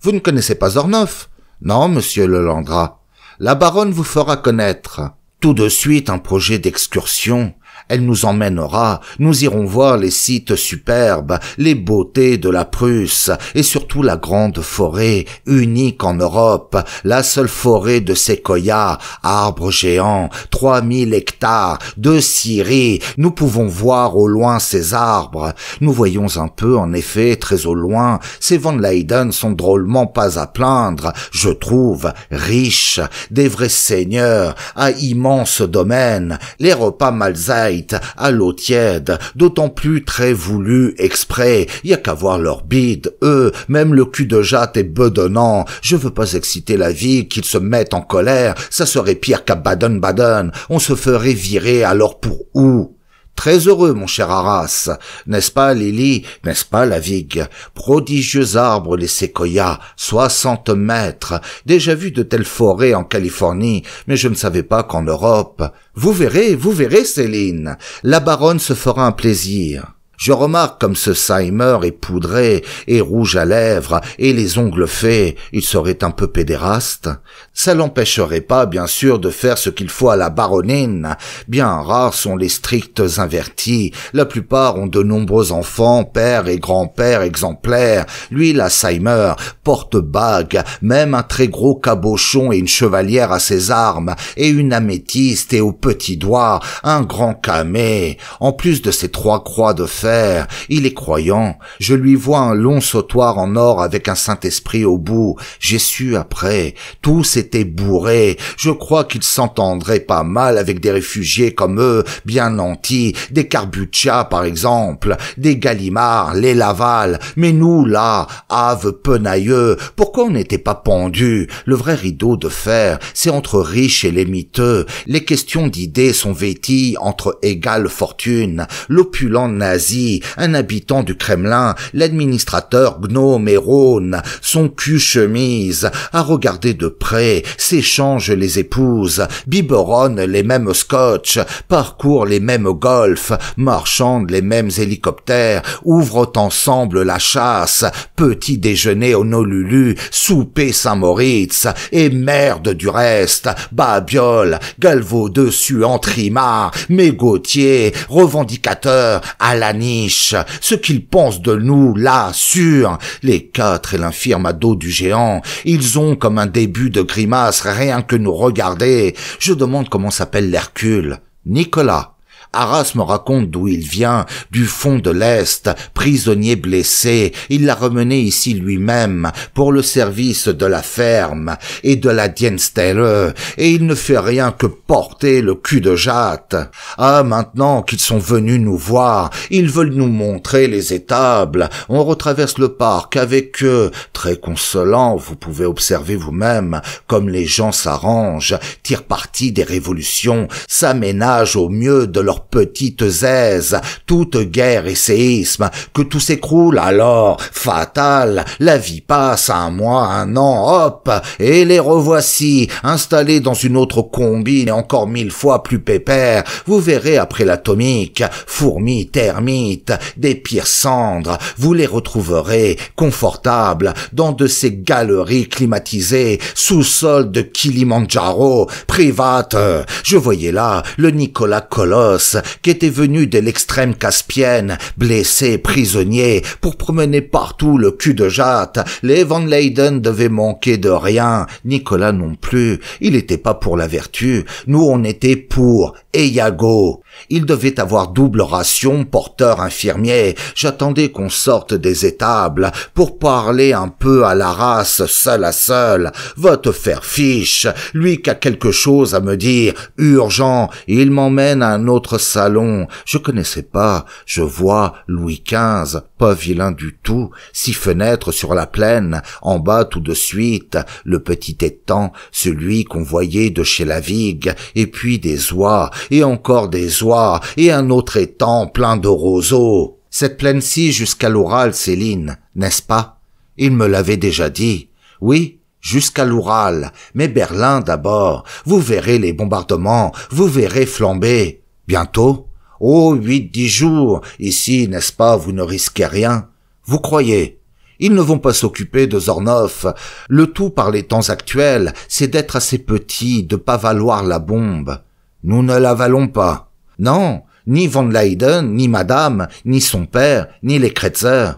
Vous ne connaissez pas Ornoff? Non, monsieur le Landra. La baronne vous fera connaître. Tout de suite un projet d'excursion. Elle nous emmènera, nous irons voir les sites superbes, les beautés de la Prusse, et surtout la grande forêt, unique en Europe, la seule forêt de séquoias, arbres géants, 3000 hectares, de Syrie. Nous pouvons voir au loin ces arbres. Nous voyons un peu, en effet, très au loin. Ces Van Leyden sont drôlement pas à plaindre, je trouve, riches, des vrais seigneurs, à immenses domaines, les repas malzaïtes, à l'eau tiède, d'autant plus très voulu exprès. Y a qu'à voir leur bide, eux, même le cul de jatte est bedonnant. Je veux pas exciter la vie, qu'ils se mettent en colère, ça serait pire qu'à Baden-Baden. On se ferait virer alors pour où? Très heureux, mon cher Arras. N'est-ce pas, Lily? N'est-ce pas, la Vigue? Prodigieux arbres, les séquoias, 60 mètres. Déjà vu de telles forêts en Californie, mais je ne savais pas qu'en Europe. Vous verrez, Céline. La baronne se fera un plaisir. Je remarque comme ce Seimer est poudré et rouge à lèvres et les ongles faits, il serait un peu pédéraste. Ça l'empêcherait pas, bien sûr, de faire ce qu'il faut à la baronne. Bien rares sont les stricts invertis. La plupart ont de nombreux enfants, pères et grands-pères exemplaires. Lui, la Seimer, porte bague, même un très gros cabochon et une chevalière à ses armes, et une améthyste et aux petits doigts, un grand camé. En plus de ses 3 croix de fer, fer. Il est croyant. Je lui vois un long sautoir en or avec un Saint-Esprit au bout. J'ai su après. Tous étaient bourrés. Je crois qu'ils s'entendraient pas mal avec des réfugiés comme eux, bien nantis, des Carbuccia par exemple, des Gallimard, les Laval. Mais nous, là, Ave penailleux, pourquoi on n'était pas pendus? Le vrai rideau de fer, c'est entre riches et les miteux. Les questions d'idées sont vêties entre égales fortunes. L'opulent nazi, un habitant du Kremlin, l'administrateur gnome et Rhône, son cul-chemise, à regarder de près, s'échangent les épouses, biberonnent les mêmes scotch, parcourent les mêmes golfs, marchandent les mêmes hélicoptères, ouvrent ensemble la chasse, petit déjeuner au Honolulu, souper Saint-Moritz, et merde du reste, babiole, galvaudeux suant trimard, mégotier, revendicateur, à la niche, ce qu'ils pensent de nous, là, sûr, les quatre et l'infirme ado du géant, ils ont comme un début de grimace rien que nous regarder. Je demande comment s'appelle l'Hercule. Nicolas. Arras me raconte d'où il vient, du fond de l'Est, prisonnier blessé. Il l'a remené ici lui-même, pour le service de la ferme et de la Dienststelle, et il ne fait rien que porter le cul de jatte. Ah, maintenant qu'ils sont venus nous voir, ils veulent nous montrer les étables. On retraverse le parc avec eux, très consolant, vous pouvez observer vous-même, comme les gens s'arrangent, tirent parti des révolutions, s'aménagent au mieux de leurs petites aises, toute guerre et séisme, que tout s'écroule alors, fatal, la vie passe, un mois, un an, hop, et les revoici, installés dans une autre combine encore 1000 fois plus pépère. Vous verrez après l'atomique, fourmis, termites, des pires cendres, vous les retrouverez, confortables, dans de ces galeries climatisées, sous-sol de Kilimandjaro, private. Je voyais là le Nicolas Colosse, qui était venu de l'extrême Caspienne, blessé, prisonnier, pour promener partout le cul de jatte. Les Van Leyden devaient manquer de rien, Nicolas non plus. Il n'était pas pour la vertu, nous on était pour Iago. Il devait avoir double ration, porteur infirmier. J'attendais qu'on sorte des étables pour parler un peu à la race, seul à seul. Va te faire fiche, lui qui a quelque chose à me dire, urgent. Il m'emmène à un autre salon. Je connaissais pas, je vois Louis XV, pas vilain du tout, 6 fenêtres sur la plaine, en bas tout de suite, le petit étang, celui qu'on voyait de chez Lavigue, et puis des oies, et encore des oies, et un autre étang plein de roseaux. Cette plaine-ci jusqu'à l'Oural, Céline, n'est-ce pas? Il me l'avait déjà dit. Oui, jusqu'à l'Oural, mais Berlin d'abord. Vous verrez les bombardements, vous verrez flamber. Bientôt? Oh, 8-10 jours. Ici, n'est-ce pas, vous ne risquez rien. Vous croyez? Ils ne vont pas s'occuper de Zornov. Le tout par les temps actuels, c'est d'être assez petit, de pas valoir la bombe. Nous ne la valons pas. Non, ni Van Leyden, ni madame, ni son père, ni les Kretzer.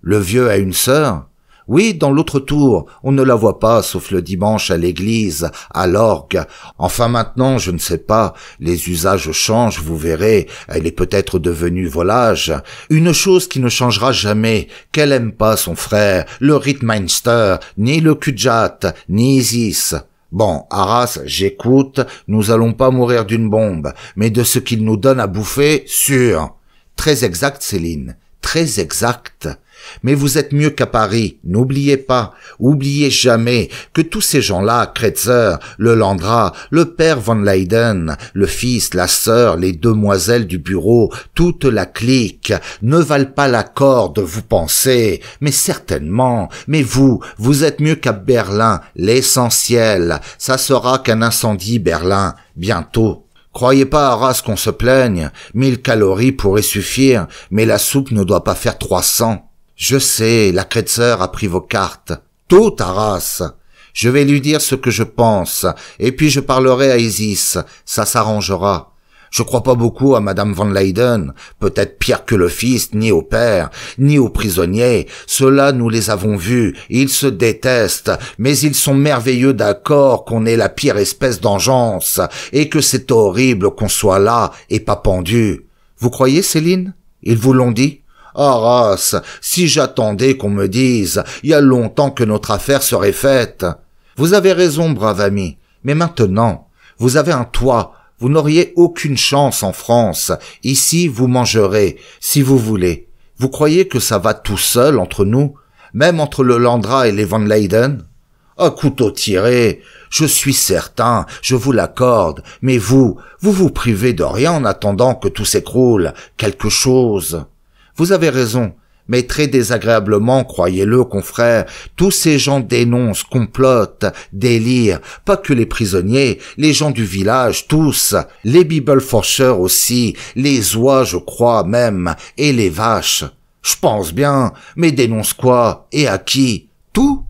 Le vieux a une sœur. Oui, dans l'autre tour, on ne la voit pas, sauf le dimanche à l'église, à l'orgue. Enfin maintenant, je ne sais pas, les usages changent, vous verrez, elle est peut-être devenue volage. Une chose qui ne changera jamais, qu'elle aime pas son frère, le Rittmeister, ni le Kudjat, ni Isis. Bon, Arras, j'écoute, nous allons pas mourir d'une bombe, mais de ce qu'il nous donne à bouffer, sûr. Très exact, Céline, très exact. Mais vous êtes mieux qu'à Paris, n'oubliez pas, oubliez jamais que tous ces gens-là, Kretzer, le Landrat, le père Van Leyden, le fils, la sœur, les demoiselles du bureau, toute la clique, ne valent pas la corde, vous pensez, mais certainement, mais vous êtes mieux qu'à Berlin, l'essentiel, ça sera qu'un incendie Berlin, bientôt. Croyez pas, Arras, qu'on se plaigne, 1000 calories pourraient suffire, mais la soupe ne doit pas faire 300. Je sais, la Kretzer a pris vos cartes. Tout, Arras. Je vais lui dire ce que je pense, et puis je parlerai à Isis. Ça s'arrangera. Je crois pas beaucoup à Madame Van Leyden, peut-être pire que le fils, ni au père, ni aux prisonniers. Ceux-là, nous les avons vus, ils se détestent, mais ils sont merveilleux d'accord qu'on ait la pire espèce d'engeance, et que c'est horrible qu'on soit là et pas pendu. Vous croyez, Céline? Ils vous l'ont dit? Arras, si j'attendais qu'on me dise, il y a longtemps que notre affaire serait faite. Vous avez raison, brave ami, mais maintenant, vous avez un toit, vous n'auriez aucune chance en France. Ici, vous mangerez, si vous voulez. Vous croyez que ça va tout seul entre nous, même entre le Landra et les Van Leyden? À couteau tiré, je suis certain, je vous l'accorde, mais vous vous privez de rien en attendant que tout s'écroule, quelque chose. Vous avez raison, mais très désagréablement, croyez-le, confrère, tous ces gens dénoncent, complotent, délirent, pas que les prisonniers, les gens du village, tous, les Bibelforschers aussi, les oies, je crois même, et les vaches. Je pense bien, mais dénoncent quoi, et à qui? Tout?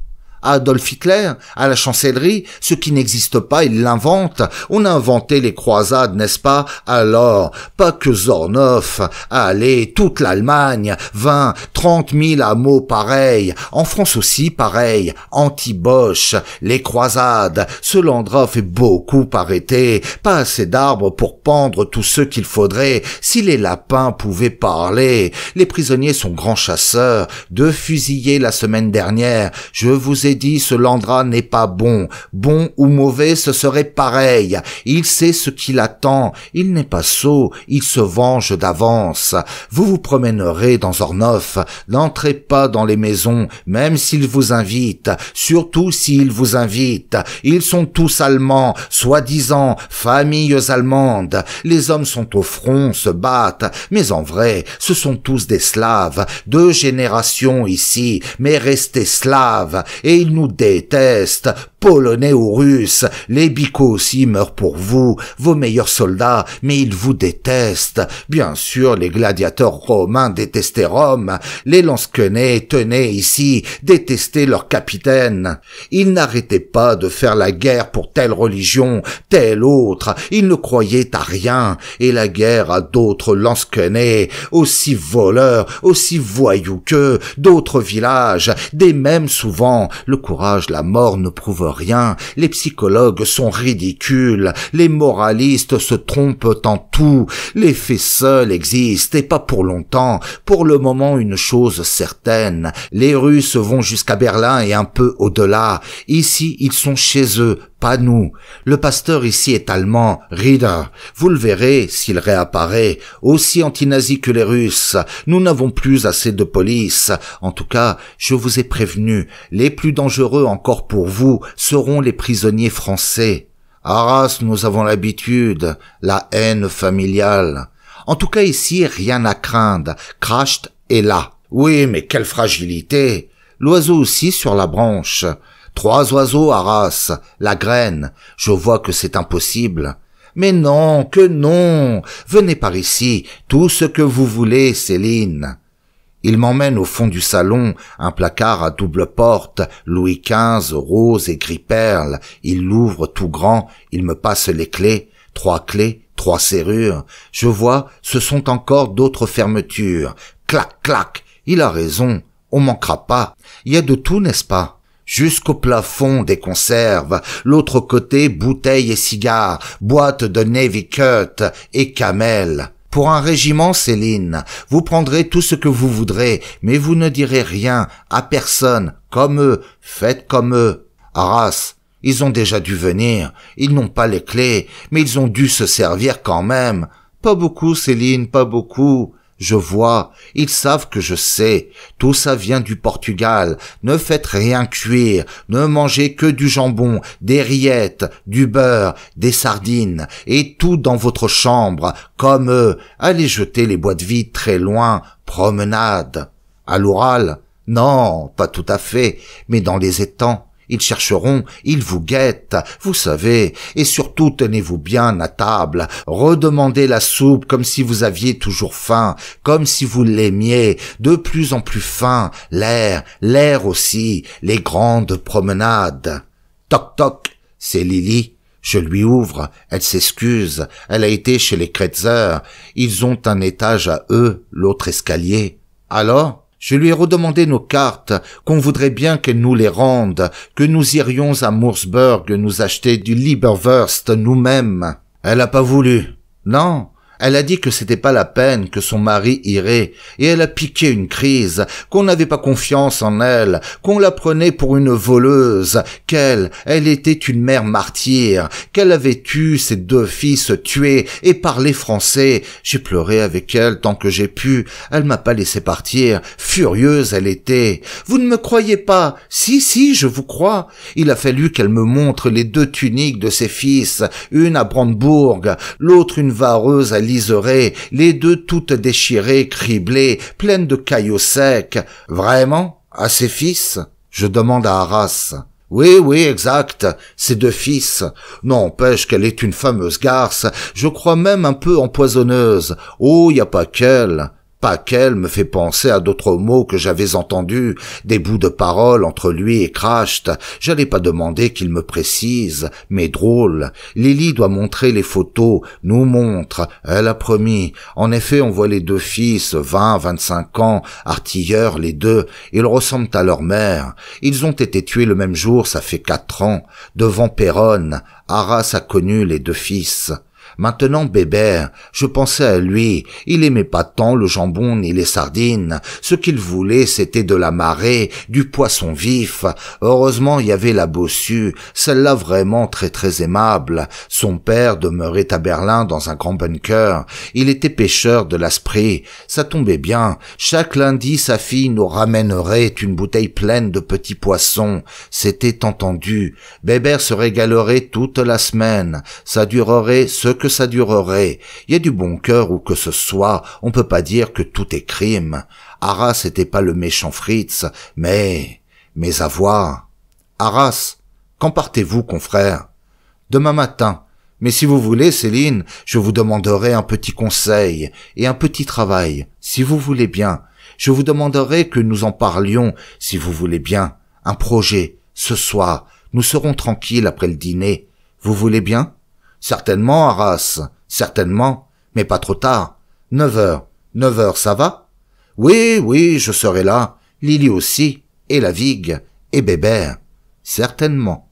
À Adolf Hitler, à la chancellerie, ce qui n'existe pas, ils l'inventent. On a inventé les croisades, n'est-ce pas? Alors, pas que Zornoff, allez, toute l'Allemagne, 20, 30 000 hameaux pareils, en France aussi pareil, anti-Bosch, les croisades, ce Landra fait beaucoup arrêter, pas assez d'arbres pour pendre tous ceux qu'il faudrait, si les lapins pouvaient parler. Les prisonniers sont grands chasseurs, 2 fusillés la semaine dernière, je vous ai dit, ce Landra n'est pas bon. Bon ou mauvais, ce serait pareil. Il sait ce qu'il attend. Il n'est pas sot. Il se venge d'avance. Vous vous promènerez dans Zornoff. N'entrez pas dans les maisons, même s'ils vous invitent. Surtout s'ils vous invitent. Ils sont tous allemands, soi-disant, familles allemandes. Les hommes sont au front, se battent. Mais en vrai, ce sont tous des Slaves. 2 générations ici, mais restés Slaves. Et ils nous détestent, polonais ou russes, les bicots aussi meurent pour vous, vos meilleurs soldats, mais ils vous détestent. Bien sûr, les gladiateurs romains détestaient Rome, les lansquenets tenaient ici, détestaient leur capitaine. Ils n'arrêtaient pas de faire la guerre pour telle religion, telle autre, ils ne croyaient à rien, et la guerre à d'autres lansquenets, aussi voleurs, aussi voyous qu'eux, d'autres villages, des mêmes souvent. Le courage, la mort ne prouvent rien, les psychologues sont ridicules, les moralistes se trompent en tout, les faits seuls existent et pas pour longtemps. Pour le moment, une chose certaine, les Russes vont jusqu'à Berlin et un peu au-delà. Ici, ils sont chez eux, pas nous. Le pasteur ici est allemand, Rieder. Vous le verrez s'il réapparaît, aussi anti-nazi que les Russes. Nous n'avons plus assez de police. En tout cas, je vous ai prévenu, les plus dangereux encore pour vous seront les prisonniers français. Arras, nous avons l'habitude, la haine familiale. En tout cas ici, rien à craindre. Kracht est là. Oui, mais quelle fragilité. L'oiseau aussi sur la branche. 3 oiseaux, Arras, la graine. Je vois que c'est impossible. Mais non, que non. Venez par ici, tout ce que vous voulez, Céline. Il m'emmène au fond du salon, un placard à double porte, Louis XV, rose et gris perle. Il l'ouvre tout grand, il me passe les clés, 3 clés, 3 serrures. Je vois, ce sont encore d'autres fermetures. Clac, clac, il a raison, on manquera pas. Il y a de tout, n'est-ce pas? Jusqu'au plafond des conserves, l'autre côté bouteilles et cigares, boîtes de Navy Cut et camel. Pour un régiment, Céline, vous prendrez tout ce que vous voudrez, mais vous ne direz rien à personne, comme eux, faites comme eux. Arras, ils ont déjà dû venir, ils n'ont pas les clés, mais ils ont dû se servir quand même. Pas beaucoup, Céline, pas beaucoup. Je vois, ils savent que je sais, tout ça vient du Portugal, ne faites rien cuire, ne mangez que du jambon, des rillettes, du beurre, des sardines, et tout dans votre chambre, comme eux, allez jeter les boîtes vides très loin, promenade. À l'Oural? Non, pas tout à fait, mais dans les étangs. Ils chercheront, ils vous guettent, vous savez, et surtout tenez-vous bien à table, redemandez la soupe comme si vous aviez toujours faim, comme si vous l'aimiez, de plus en plus faim, l'air aussi, les grandes promenades. Toc toc, c'est Lily. Je lui ouvre, elle s'excuse, elle a été chez les Kretzer, ils ont un étage à eux, l'autre escalier. Alors? Je lui ai redemandé nos cartes, qu'on voudrait bien qu'elle nous les rende, que nous irions à Moursburg nous acheter du Lieberwurst nous-mêmes. Elle a pas voulu. Non, Elle a dit que c'était pas la peine, que son mari irait, et elle a piqué une crise, qu'on n'avait pas confiance en elle, qu'on la prenait pour une voleuse, elle était une mère martyre, qu'elle avait eu ses 2 fils tués et parlait français. J'ai pleuré avec elle tant que j'ai pu, elle m'a pas laissé partir, furieuse elle était. Vous ne me croyez pas? Si, je vous crois. Il a fallu qu'elle me montre les 2 tuniques de ses fils, une à Brandebourg, l'autre une vareuse à Liseré, les 2 toutes déchirées, criblées, pleines de caillots secs. Vraiment? À ses fils? Je demande à Arras. Oui, exact, ses 2 fils. N'empêche qu'elle est une fameuse garce, je crois même un peu empoisonneuse. Oh, y a pas qu'elle. Pas qu'elle me fait penser à d'autres mots que j'avais entendus, des bouts de paroles entre lui et Cracht. J'allais pas demander qu'il me précise, mais drôle. Lily doit montrer les photos, nous montre, elle a promis. En effet, on voit les 2 fils, 20, 25 ans, artilleurs les 2, ils ressemblent à leur mère. Ils ont été tués le même jour, ça fait 4 ans, devant Péronne. Arras a connu les 2 fils. Maintenant, Bébert, je pensais à lui, il aimait pas tant le jambon ni les sardines, ce qu'il voulait c'était de la marée, du poisson vif. Heureusement il y avait la bossue, celle-là vraiment très aimable. Son père demeurait à Berlin dans un grand bunker, il était pêcheur de l'Asprey, ça tombait bien, chaque lundi sa fille nous ramènerait une bouteille pleine de petits poissons, c'était entendu. Bébert se régalerait toute la semaine, ça durerait ce que ça durerait. Il y a du bon cœur où que ce soit, on peut pas dire que tout est crime. Arras n'était pas le méchant Fritz, mais à voir. Arras, quand partez-vous, confrère? Demain matin. Mais si vous voulez, Céline, je vous demanderai un petit conseil et un petit travail, si vous voulez bien. Je vous demanderai que nous en parlions, si vous voulez bien. Un projet, ce soir. Nous serons tranquilles après le dîner. Vous voulez bien? Certainement, Arras, certainement, mais pas trop tard. 9 heures, ça va? Oui, je serai là. Lily aussi, et la Vigue, et Bébert. Certainement.